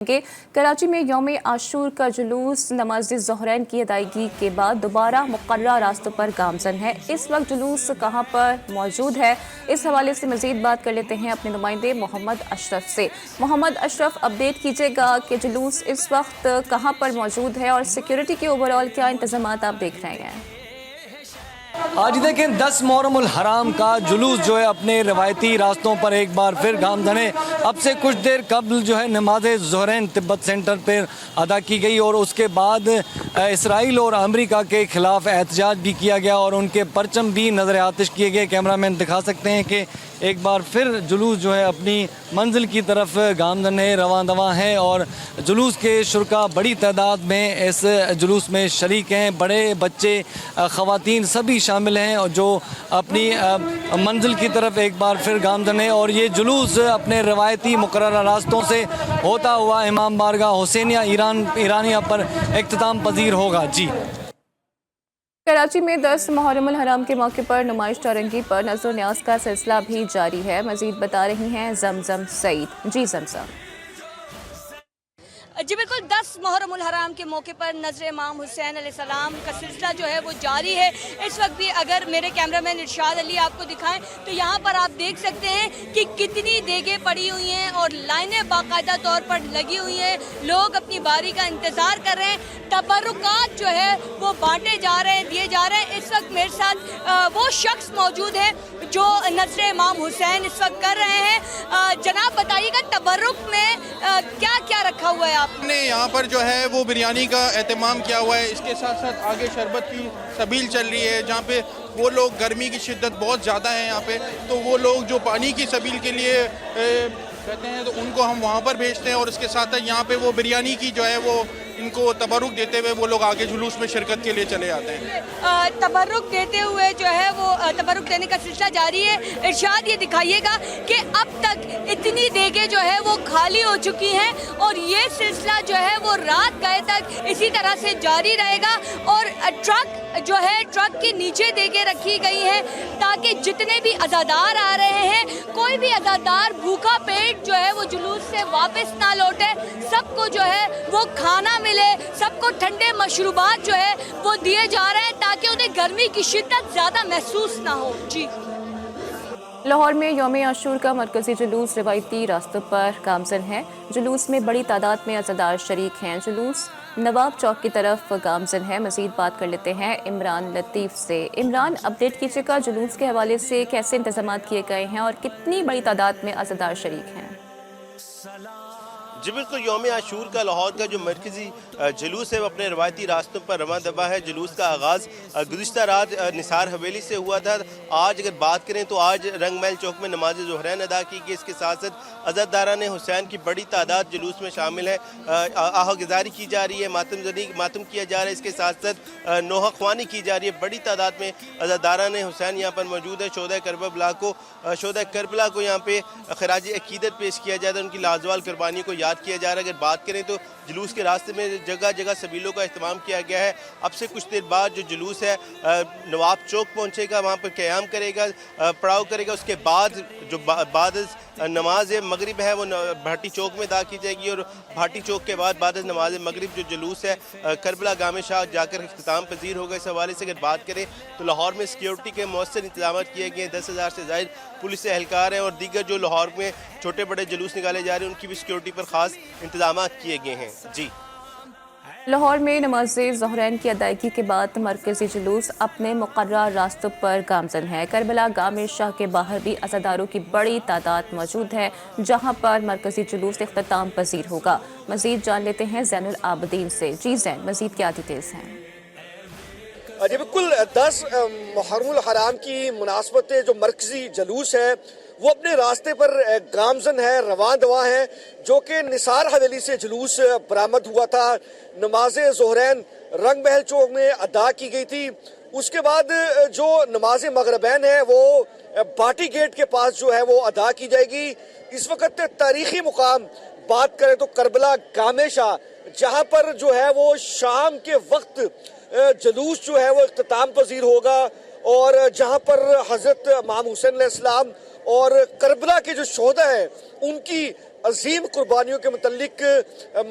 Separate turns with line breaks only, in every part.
کہ کراچی میں یوم عاشور کا جلوس نماز ظہرین کی ادائیگی کے بعد دوبارہ مقررہ راستوں پر گامزن ہے۔ اس وقت جلوس کہاں پر موجود ہے، اس حوالے سے مزید بات کر لیتے ہیں اپنے نمائندے محمد اشرف سے۔ محمد اشرف، اپڈیٹ کیجیے گا کہ جلوس اس وقت کہاں پر موجود ہے اور سیکیورٹی کے اوورآل کیا انتظامات آپ دیکھ رہے ہیں؟
آج دیکھیں 10 محرم الحرام کا جلوس جو ہے اپنے روایتی راستوں پر ایک بار پھر گامزن ہے۔ اب سے کچھ دیر قبل جو ہے نماز ظہرین تبت سینٹر پر ادا کی گئی اور اس کے بعد اسرائیل اور امریکہ کے خلاف احتجاج بھی کیا گیا اور ان کے پرچم بھی نظر آتش کیے گئے۔ کیمرہ مین دکھا سکتے ہیں کہ ایک بار پھر جلوس جو ہے اپنی منزل کی طرف گامزن ہے، رواں دواں ہے اور جلوس کے شرکا بڑی تعداد میں اس جلوس میں شریک ہیں۔ بڑے بچے، خواتین سبھی شامل ہیں اور جو اپنی منزل کی طرف ایک بار پھر گامزن ہے اور یہ جلوس اپنے روایتی مقررہ راستوں سے ہوتا ہوا امام بارگاہ حسینیہ ایرانیہ پر اختتام پذیر ہوگا۔ جی،
کراچی میں 10 محرم الحرام کے موقع پر نمائش چارنگی پر نذر و نیاز کا سلسلہ بھی جاری ہے۔ مزید بتا رہی ہیں زمزم سعید۔ جی زمزم۔
جی بالکل، 10 محرم الحرام کے موقع پر نذر امام حسین علیہ السلام کا سلسلہ جو ہے وہ جاری ہے۔ اس وقت بھی اگر میرے کیمرہ مین ارشاد علی آپ کو دکھائیں تو یہاں پر آپ دیکھ سکتے ہیں کہ کتنی دیگیں پڑی ہوئی ہیں اور لائنیں باقاعدہ طور پر لگی ہوئی ہیں۔ لوگ اپنی باری کا انتظار کر رہے ہیں، تبرکات جو ہے وہ بانٹے جا رہے ہیں، دیے جا رہے ہیں۔ اس وقت میرے ساتھ وہ شخص موجود ہے جو نذر امام حسین اس وقت کر رہے ہیں۔ جناب بتائیے گا تبرک میں کیا کیا رکھا ہوا ہے آپ
نے؟ یہاں پر جو ہے وہ بریانی کا اہتمام کیا ہوا ہے، اس کے ساتھ ساتھ آگے شربت کی سبیل چل رہی ہے جہاں پہ وہ لوگ، گرمی کی شدت بہت زیادہ ہے یہاں پہ، تو وہ لوگ جو پانی کی سبیل کے لیے کہتے ہیں تو ان کو ہم وہاں پر بھیجتے ہیں اور اس کے ساتھ یہاں پہ وہ بریانی کی جو ہے وہ ان کو تبرک دیتے ہوئے وہ لوگ آگے جلوس میں شرکت کے لیے چلے آتے ہیں۔
تبرک دیتے ہوئے جو ہے وہ تبرک دینے کا سلسلہ جاری ہے۔ ارشاد یہ دکھائیے گا کہ اب تک اتنی دیگیں جو ہے وہ خالی ہو چکی ہیں اور یہ سلسلہ جو ہے وہ رات گئے تک اسی طرح سے جاری رہے گا اور ٹرک جو ہے ٹرک کے نیچے دیگیں رکھی گئی ہیں تاکہ جتنے بھی عزادار آ رہے ہیں، کوئی بھی عزادار بھوکا پیٹ جو ہے وہ جلوس سے واپس نہ لوٹے، سب کو جو ہے وہ کھانا ملے، سب کو ٹھنڈے مشروبات جو ہے وہ دیے جا رہے ہیں تاکہ انہیں گرمی کی شدت زیادہ محسوس نہ ہو۔ جی،
لاہور میں یوم عاشور کا مرکزی جلوس روایتی راستوں پر گامزن ہے۔ جلوس میں بڑی تعداد میں عزادار شریک ہیں۔ جلوس نواب چوک کی طرف گامزن ہے۔ مزید بات کر لیتے ہیں عمران لطیف سے۔ عمران، اپڈیٹ کیجیے گا جلوس کے حوالے سے کیسے انتظامات کیے گئے ہیں اور کتنی بڑی تعداد میں عزادار شریک ہیں؟
جی بالکل، یوم عاشور کا لاہور کا جو مرکزی جلوس ہے وہ اپنے روایتی راستوں پر رواں دواں ہے۔ جلوس کا آغاز گزشتہ رات نثار حویلی سے ہوا تھا۔ آج اگر بات کریں تو آج رنگ محل چوک میں نماز ظہرین ادا کی گئی۔ اس کے ساتھ ساتھ عزاداران حسین کی بڑی تعداد جلوس میں شامل ہے۔ آہ گزاری کی جا رہی ہے، ماتم کیا جا رہا ہے، اس کے ساتھ ساتھ نوحہ خوانی کی جا رہی ہے۔ بڑی تعداد میں عزاداران حسین یہاں پر موجود ہے۔ شہدائے کربلا کو یہاں پہ خراج عقیدت پیش کیا جاتا ہے، ان کی لازوال قربانیوں کو یاد کیا جا رہا ہے۔ اگر بات کریں تو جلوس کے راستے میں جگہ جگہ سبیلوں کا اہتمام کیا گیا ہے۔ اب سے کچھ دیر بعد جو جلوس ہے نواب چوک پہنچے گا، وہاں پر قیام کرے گا، پڑاؤ کرے گا۔ اس کے بعد جو بعد نماز مغرب ہے وہ بھاٹی چوک میں ادا کی جائے گی اور بھاٹی چوک کے بعد بعد نماز مغرب جو جلوس ہے کربلا گام شاہ جا کر اختتام پذیر ہوگا۔ اس حوالے سے اگر بات کریں تو لاہور میں سیکیورٹی کے مؤثر انتظامات کیے گئے ہیں۔ 10,000 سے زائد پولیس اہلکار ہیں اور دیگر جو لاہور میں چھوٹے بڑے جلوس نکالے جا رہے ہیں ان کی بھی سیکیورٹی پر خاص انتظامات کیے گئے ہیں۔ جی،
لاہور میں نماز ظہرین کی ادائیگی کے بعد مرکزی جلوس اپنے مقررہ راستوں پر گامزن ہے۔ کربلا گام شاہ کے باہر بھی عزاداروں کی بڑی تعداد موجود ہے جہاں پر مرکزی جلوس اختتام پذیر ہوگا۔ مزید جان لیتے ہیں زین العابدین سے۔ جی زین، مزید کیا ڈیٹیلز ہیں؟
جی بالکل، 10 محرم الحرام کی مناسبت جو مرکزی جلوس ہے وہ اپنے راستے پر گامزن ہے، رواں دواں ہے، جو کہ نثار حویلی سے جلوس برآمد ہوا تھا۔ نماز ظہرین رنگ محل چوک میں ادا کی گئی تھی۔ اس کے بعد جو نماز مغربین ہے وہ باٹی گیٹ کے پاس جو ہے وہ ادا کی جائے گی۔ اس وقت تاریخی مقام بات کریں تو کربلا گام شاہ، جہاں پر جو ہے وہ شام کے وقت جلوس جو ہے وہ اختتام پذیر ہوگا اور جہاں پر حضرت امام حسین علیہ السلام اور کربلا کے جو شہداء ہیں ان کی अजीम कुर्बानियों के मुतल्लिक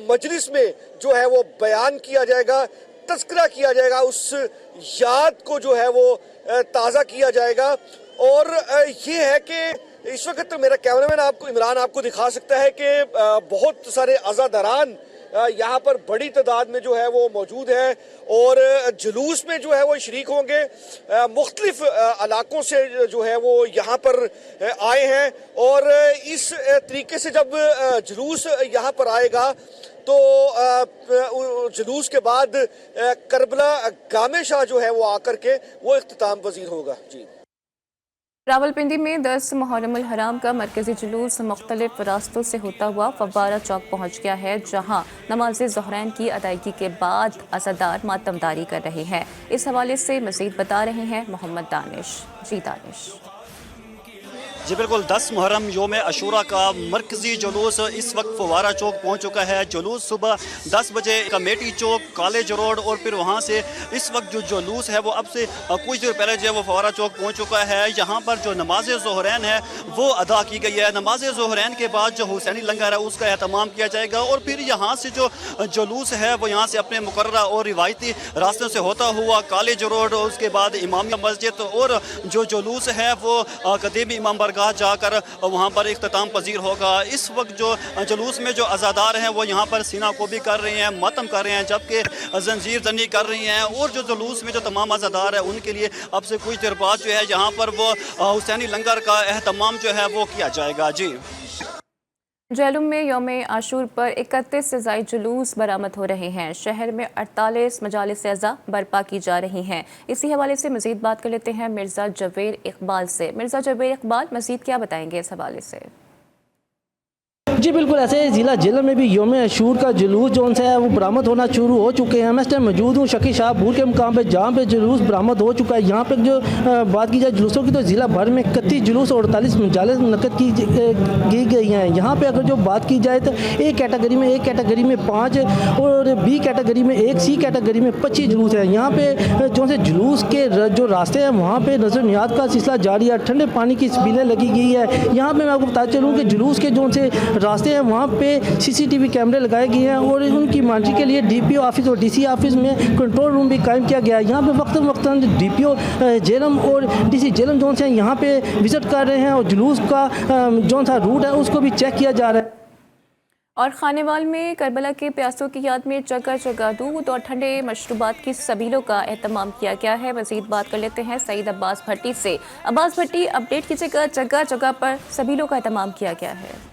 मजलिस में जो है वो बयान किया जाएगा, तज़किरा किया जाएगा, उस याद को जो है वो ताज़ा किया जाएगा। और ये है कि इस वक्त मेरा कैमरामैन आपको इमरान आपको दिखा सकता है कि बहुत सारे अज़ादारान यहाँ पर बड़ी तादाद में जो है वो मौजूद है और जुलूस में जो है वो शरीक होंगे। मुख्तलिफ इलाकों से जो है वो यहाँ पर आए हैं और इस तरीके से जब जुलूस यहाँ पर आएगा तो जुलूस के बाद करबला गामे शाह जो है वो आकर के वो इख्तिताम पजीर होगा। जी,
रावलपिंडी में 10 मुहर्रम उल हराम का मरकजी जुलूस मुख्तलिफ रास्तों से होता हुआ फव्वारा चौक पहुंच गया है, जहां नमाज ज़ोहरैन की अदायगी के बाद अज़ादार मातमदारी कर रहे हैं। इस हवाले से मज़ीद बता रहे हैं मोहम्मद दानिश। जी दानिश।
जी बिल्कुल, 10 मुहर्रम योम अशूरा का मरकजी जुलूस इस वक्त फव्वारा चौक पहुंच चुका है। जुलूस सुबह 10 बजे कमेटी चौक, कॉलेज रोड और फिर वहां से इस वक्त जो जुलूस है वो अब से कुछ देर पहले जो है वो फव्वारा चौक पहुंच चुका है। यहाँ पर जो नमाज ज़ोहरैन है वो अदा की गई है। नमाज ज़ोहरैन के बाद जो हुसैनी लंगर है उसका एहतमाम किया जाएगा और फिर यहाँ से जो जुलूस है वो यहाँ से अपने मुकर्ररा और रिवायती रास्तों से होता हुआ कॉलेज रोड, उसके बाद इमामिया मस्जिद और जो जुलूस है वो कदीमी इमाम बारगाह जाकर वहाँ पर इख्तिताम पजीर होगा। इस वक्त जो जुलूस में जो अज़ादार हैं वो यहाँ पर सीना को भी कर रहे हैं, मातम कर रहे हैं, जबकि जंजीर जनी कर रही हैं। और जो जुलूस में जो तमाम अज़ादार है उनके लिए अब से कुछ देर बाद जो है यहाँ पर वो हुसैनी लंगर का एहतमाम जो है वो किया जाएगा। जी,
जहलुम में यौम आशूर पर 31 से ज़ायद जुलूस बरामद हो रहे हैं। शहर में 48 मजालिस अज़ा बर्पा की जा रही हैं। इसी हवाले से मज़ीद बात कर लेते हैं मिर्ज़ा जवेर इकबाल से। मिर्ज़ा जवेर इकबाल मज़ीद क्या बताएंगे इस हवाले से?
जी बिल्कुल, ऐसे ज़िला जेलम में भी यौम अशूर का जुलूस जो है वो बरामद होना शुरू हो चुके हैं। मैं इस टाइम मौजूद हूँ शकी शाहपुर के मुकाम पे जहाँ पे जुलूस बरामद हो चुका है। यहाँ पे जो बात की जाए जुलूसों की तो ज़िला भर में 31 जुलूस और 48 मजालिस मुनक़्क़द की गई हैं। यहाँ पे अगर जो बात की जाए तो ए कैटेगरी में 5 और बी कैटेगरी में 1, सी कैटेगरी में 25 जुलूस हैं। यहाँ पे जो से जुलूस के जो रास्ते हैं वहाँ पर नज़र नियाद का सिलसिला जारी है। ठंडे पानी की स्पीलें लगी गई है। यहाँ पर मैं आपको बताते चलूँ कि जुलूस के जो से रास्ते हैं वहाँ पे CCTV कैमरे लगाए गए हैं और उनकी मॉनिटरिंग के लिए DPO ऑफिस और DC ऑफिस में कंट्रोल रूम भी कायम किया गया है। यहाँ पे वक्तन DPO जेलम और DC जेलम जोन से यहाँ पे विजिट कर रहे हैं और जुलूस का जो सा रूट है उसको भी चेक किया जा रहा है।
और खानेवाल में करबला के प्यासों की याद में जगह जगह दूध और ठंडे मशरूबात की सबीलों का एहतमाम किया गया है। मज़ीद बात कर लेते हैं सईद अब्बास भट्टी से। अब्बास भट्टी, अपडेट कीजिएगा, जगह जगह पर सबीलों का एहतमाम किया गया है।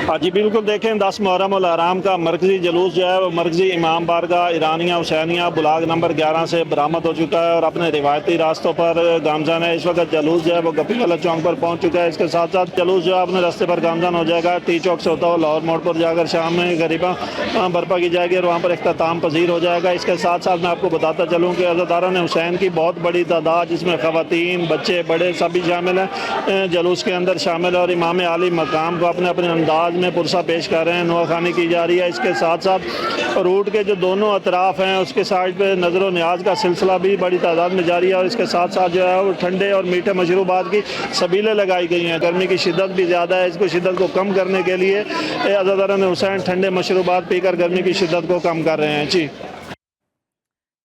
हाँ जी बिल्कुल, देखें 10 मुहर्रम उल हराम का मरकजी जुलूस जो है वो मरकजी इमाम बारगाह ईरानिया हुसैनिया ब्लॉक नंबर 11 से बरामद हो चुका है और अपने रिवायती रास्तों पर गामजन है। इस वक्त जुलूस जो है वो गप्पी वाला चौक पर पहुंच चुका है। इसके साथ साथ जुलूस जो है अपने रास्ते पर गामजन हो जाएगा। टी चौक से होता हुआ लाहौर मोड़ पर जाकर शाम में गरीबा बर्पा की जाएगी और वहाँ पर इख्तिताम पजीर हो जाएगा। इसके साथ साथ मैं आपको बताता चलूँ कि अज़ादारान हुसैन की बहुत बड़ी तादाद, जिसमें ख़वातीन, बच्चे, बड़े सभी शामिल हैं, जुलूस के अंदर शामिल है और इमाम आली मकाम को अपने अपने अंदाज में पुरसा पेश कर रहे हैं, नुआखानी की जा रही है। इसके साथ साथ रूट के जो दोनों अतराफ़ हैं उसके साइड पे नज़र व न्याज का सिलसिला भी बड़ी तादाद में जारी है और इसके साथ साथ जो है वो ठंडे और मीठे मशरूबात की सबीलें लगाई गई हैं। गर्मी की शिद्दत भी ज़्यादा है, इसको शिद्दत को कम करने के लिए अज़ादारान हुसैन ठंडे मशरूबात पीकर गर्मी की शिद्दत को कम कर रहे हैं। जी,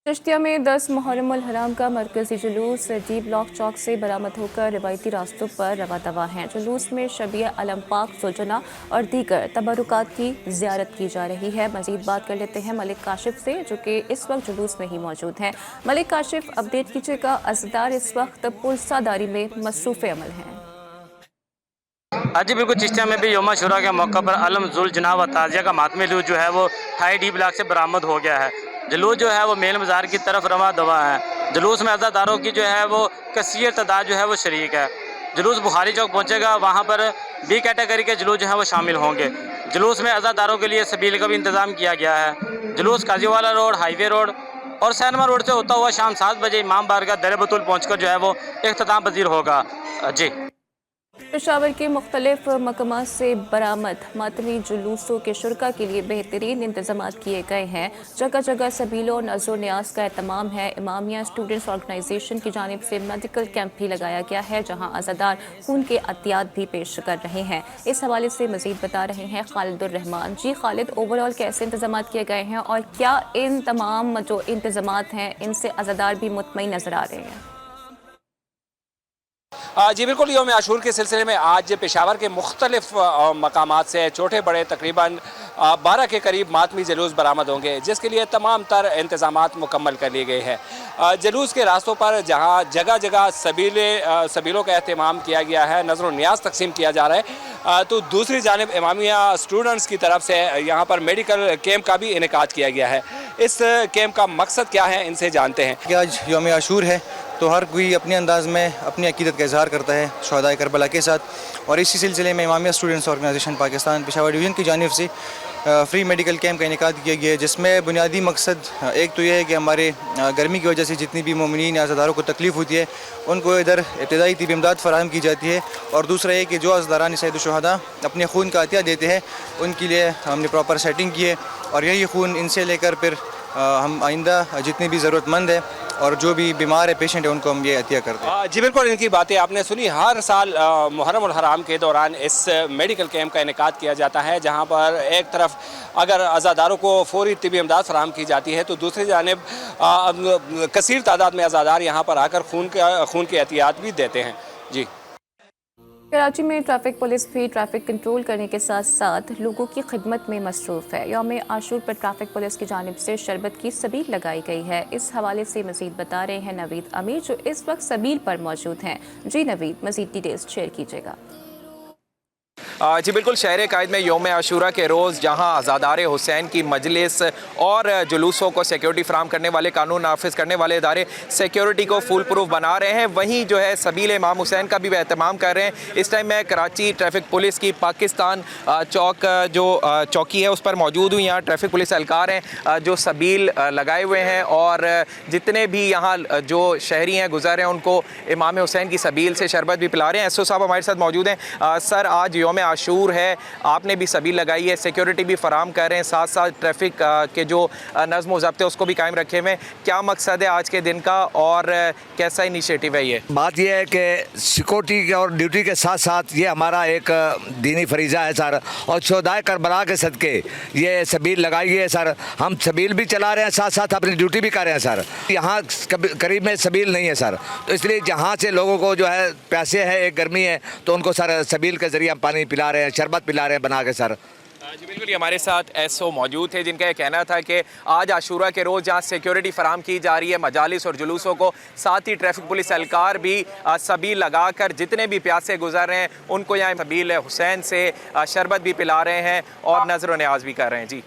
चिश्तिया में 10 मुहर्रम उल हराम का मरकजी जुलूस डी ब्लॉक चौक से बरामद होकर रिवायती रास्तों पर रवा दवा हैं। जुलूस में शबीह अलम पाक सुलझना और दीगर तबरुकात की ज़ियारत की जा रही है। मज़ीद बात कर लेते हैं मलिक काशिफ से, जो कि इस वक्त जुलूस में ही मौजूद हैं। मलिक काशिफ, अपडेट कीजिएगा, अज़ादार इस वक्त पुलसादारी में मसरूफ़ अमल हैं।
हाँ जी बिल्कुल, चिश्तिया में भी यौम आशूरा के मौके पर अलम जुल जना व ताज़िया का मातमी जुलूस जो है वो 28 डी ब्लॉक से बरामद हो गया है। जुलूस जो है वो मेल मज़ार की तरफ रवा दवा है। जुलूस में अज़ादारों की जो है वो कसीर तादाद जो है वो शरीक है। जुलूस बुखारी चौक पहुँचेगा, वहाँ पर बी कैटेगरी के जुलूस जो है वो शामिल होंगे। जुलूस में अज़ादारों के लिए सबील का भी इंतज़ाम किया गया है। जुलूस काजीवाला रोड, हाईवे रोड और सैनमा रोड से होता हुआ शाम 7 बजे इमाम बारगाह दर बतूल पहुँच कर जो है वो इख्तिताम पजीर होगा। जी।
पेशावर के मुख्तलिफ मकामात से बरामद मातमी जुलूसों के शुरका के लिए बेहतरीन इंतजाम किए गए हैं। जगह जगह सबीलों नज़ो न्याज का एहतमाम है। इमामिया स्टूडेंट्स ऑर्गेनाइजेशन की जानिब से मेडिकल कैंप भी लगाया गया है, जहां अज़ादार खून के अतियात भी पेश कर रहे हैं। इस हवाले से मज़ीद बता रहे हैं खालिदुर रहमान। जी खालिद, ओवरऑल कैसे इंतजाम किए गए हैं और क्या इन तमाम जो इंतजामात हैं इनसे अज़ादार भी मुतमईन नज़र आ रहे हैं?
जी बिल्कुल, यौम आशूर के सिलसिले में आज पेशावर के मुख्तलिफ मकामात से छोटे बड़े तकरीबन 12 के करीब मातमी जुलूस बरामद होंगे, जिसके लिए तमाम तर इंतज़ामात मुकम्मल कर लिए गए हैं। जुलूस के रास्तों पर जहाँ जगह जगह सबीलों का अहतमाम किया गया है, नज़र न्याज तकसीम किया जा रहा है, तो दूसरी जानिब इमामिया स्टूडेंट्स की तरफ से यहाँ पर मेडिकल कैंप का भी इनेकाद किया गया है। इस कैंप का मकसद क्या है, इनसे जानते हैं
कि आज यौम आशूर है तो हर कोई अपने अंदाज़ में अपनी अकीदत का इजहार करता है शुहदाए करबला के साथ, और इसी सिलसिले में Imamia students organisation Pakistan Peshawar division की जानिब से फ्री मेडिकल कैंप का इनेकाद किया गया है, जिसमें बुनियादी मकसद एक तो यह है कि हमारे गर्मी की वजह से जितनी भी मोमिनीन या अज़ादारों को तकलीफ़ होती है उनको इधर इब्तदाई तिब्बी इमदाद फराहम की जाती है, और दूसरा ये कि जो अज़ादारान सैयद शुहदा अपने खून का अतिया देते हैं उनके लिए हमने प्रॉपर सेटिंग की है, और यही खून इनसे लेकर फिर हम आइंदा जितनी भी ज़रूरतमंद है और जो भी बीमार है पेशेंट है उनको हम ये अतिया करते हैं।
जी बिल्कुल, इनकी बातें आपने सुनी। हर साल मुहर्रम उल हराम के दौरान इस मेडिकल कैंप का इनेकाद किया जाता है, जहां पर एक तरफ अगर अज़ादारों को फौरी तिब्बी इमदाद फराहम की जाती है तो दूसरी जानिब कसीर तादाद में अज़ादार यहाँ पर आकर खून के एहतियात भी देते हैं। जी,
कराची में ट्रैफिक पुलिस भी ट्रैफिक कंट्रोल करने के साथ साथ लोगों की खिदमत में मसरूफ़ है। यौम आशूर पर ट्रैफिक पुलिस की जानिब से शरबत की सबील लगाई गई है। इस हवाले से मज़ीद बता रहे हैं नवीद अमीर, जो इस वक्त सबील पर मौजूद हैं। जी नवीद, मज़ीद डिटेल्स शेयर कीजिएगा।
जी बिल्कुल, शहर कायद में यौम आशूरा के रोज़ जहां अज़ादार हुसैन की मजलिस और जुलूसों को सिक्योरिटी फराम करने वाले, कानून नाफिज करने वाले इदारे सिक्योरिटी को फुल प्रूफ बना रहे हैं, वहीं जो है सबील इमाम हुसैन का भी एहतमाम कर रहे हैं। इस टाइम मैं कराची ट्रैफिक पुलिस की पाकिस्तान चौक जो चौकी है उस पर मौजूद हूँ। यहाँ ट्रैफिक पुलिस एहलकार हैं जो सबील लगाए हुए हैं, और जितने भी यहाँ जो शहरी हैं गुज़र हैं उनको इमाम हुसैन की सबील से शरबत भी पिला रहे हैं। एसओ साहब हमारे साथ मौजूद हैं। सर, आज यौम आशूर है, आपने भी सबील लगाई है, सिक्योरिटी भी फराम कर रहे हैं, साथ साथ ट्रैफिक के जो नज़्म व ज़ब्त है उसको भी कायम रखे हुए। क्या मकसद है आज के दिन का और कैसा इनिशिएटिव है ये?
बात यह है कि सिक्योरिटी और ड्यूटी के साथ साथ ये हमारा एक दीनी फरीज़ा है सर, और शुहदाए करबला के सदके ये सबील लगाई है सर। हम सबील भी चला रहे हैं, साथ साथ अपनी ड्यूटी भी कर रहे हैं सर। यहाँ करीब में सबील नहीं है सर, तो इसलिए जहाँ से लोगों को जो है प्यासे है, एक गर्मी है, तो उनको सर सबील के ज़रिए हम पानी पिला रहे हैं, शरबत पिला रहे हैं बना के सर।
जी बिल्कुल, ये हमारे साथ एसओ मौजूद थे जिनका यह कहना था कि आज आशूरा के रोज़ जहाँ सिक्योरिटी फराम की जा रही है मजालिस और जुलूसों को, साथ ही ट्रैफिक पुलिस एहलकार भी सबील लगाकर जितने भी प्यासे गुजर रहे हैं उनको यहाँ सबील हुसैन से शरबत भी पिला रहे हैं और नज़र न्याज भी कर रहे हैं। जी,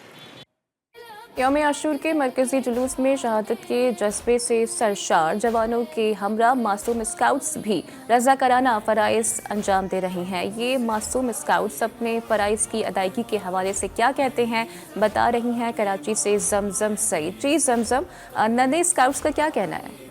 यौम आशूर के मरकज़ी जुलूस में शहादत के जज्बे से सरशार जवानों के हमरा मासूम स्काउट्स भी रज़ाकाराना फ़राइज़ अंजाम दे रही हैं। ये मासूम स्काउट्स अपने फ़राइज़ की अदायगी के हवाले से क्या कहते हैं, बता रही हैं कराची से जमजम सईद। जी जमजम, नन्हे स्काउट्स का क्या कहना है?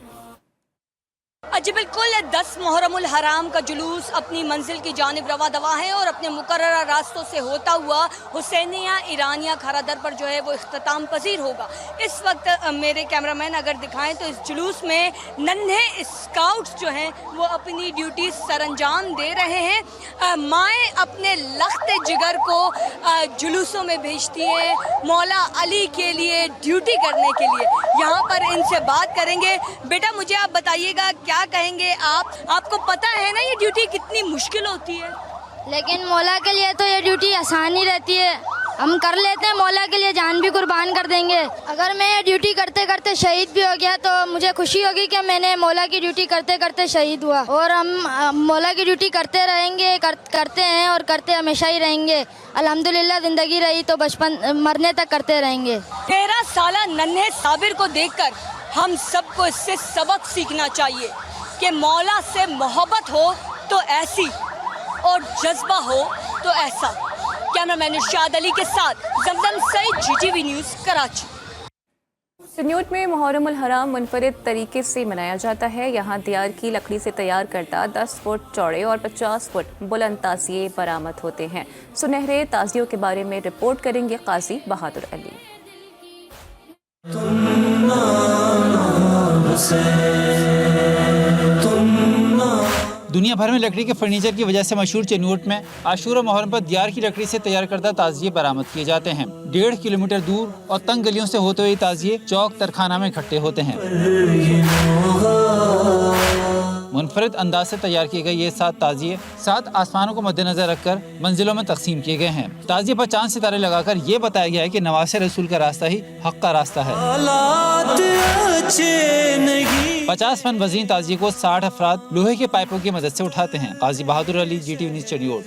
जी बिल्कुल, 10 मुहर्रम उल हराम का जुलूस अपनी मंजिल की जानिब रवा दवा है और अपने मुकर्ररा रास्तों से होता हुआ हुसैनिया ईरानिया खारादर पर जो है वो इख्तिताम पजीर होगा। इस वक्त मेरे कैमरामैन अगर दिखाएं तो इस जुलूस में नन्हे स्काउट्स जो हैं वो अपनी ड्यूटी सरअंजाम दे रहे हैं। माएँ अपने लख्त जिगर को जुलूसों में भेजती हैं मौला अली के लिए ड्यूटी करने के लिए। यहाँ पर इनसे बात करेंगे। बेटा, मुझे आप बताइएगा क्या कहेंगे आपको पता है ना ये ड्यूटी कितनी मुश्किल होती है?
लेकिन मौला के लिए तो ये ड्यूटी आसान ही रहती है, हम कर लेते हैं, मौला के लिए जान भी कुर्बान कर देंगे। अगर मैं ये ड्यूटी करते करते शहीद भी हो गया तो मुझे खुशी होगी कि मैंने मौला की ड्यूटी करते करते शहीद हुआ, और हम मौला की ड्यूटी करते रहेंगे, करते हैं और करते हमेशा ही रहेंगे। अल्हम्दुलिल्लाह जिंदगी रही तो बचपन मरने तक करते रहेंगे।
13 साल नन्हे साबिर को देखकर हम सबको इससे सबक सीखना चाहिए कि मौला से मोहब्बत हो तो ऐसी और जज्बा हो तो ऐसा। कैमरामैन इरशाद अली के साथ जमजम सईद, GTV न्यूज़, कराची।
चन्योट में मुहर्रम उल हराम मुनफरिद तरीके से मनाया जाता है। यहाँ दियार की लकड़ी से तैयार करदा 10 फुट चौड़े और 50 फुट बुलंद ताजिए बरामद होते हैं। सुनहरे ताजियों के बारे में रिपोर्ट करेंगे काजी बहादुर अली।
दुनिया भर में लकड़ी के फर्नीचर की वजह से मशहूर चन्योट में आशूरा मुहर्रम पर दियार की लकड़ी से तैयार करदा ताजिए बरामद किए जाते हैं। 1.5 किलोमीटर दूर और तंग गलियों से होते हुए ताजिए चौक तरखाना में इकट्ठे होते हैं। मुनफरिद अंदाज से तैयार किए गए ये 7 ताजिए 7 आसमानों को मद्देनजर रखकर मंजिलों में तकसीम किए गए हैं। ताजिए पर चांद सितारे लगाकर ये बताया गया है कि नवासे रसूल का रास्ता ही हक का रास्ता है। 50 फन वज़नी ताजिए को 60 अफराद लोहे के पाइपों की मदद से उठाते हैं। काजी बहादुर अली, GTV न्यूज़ चन्योट।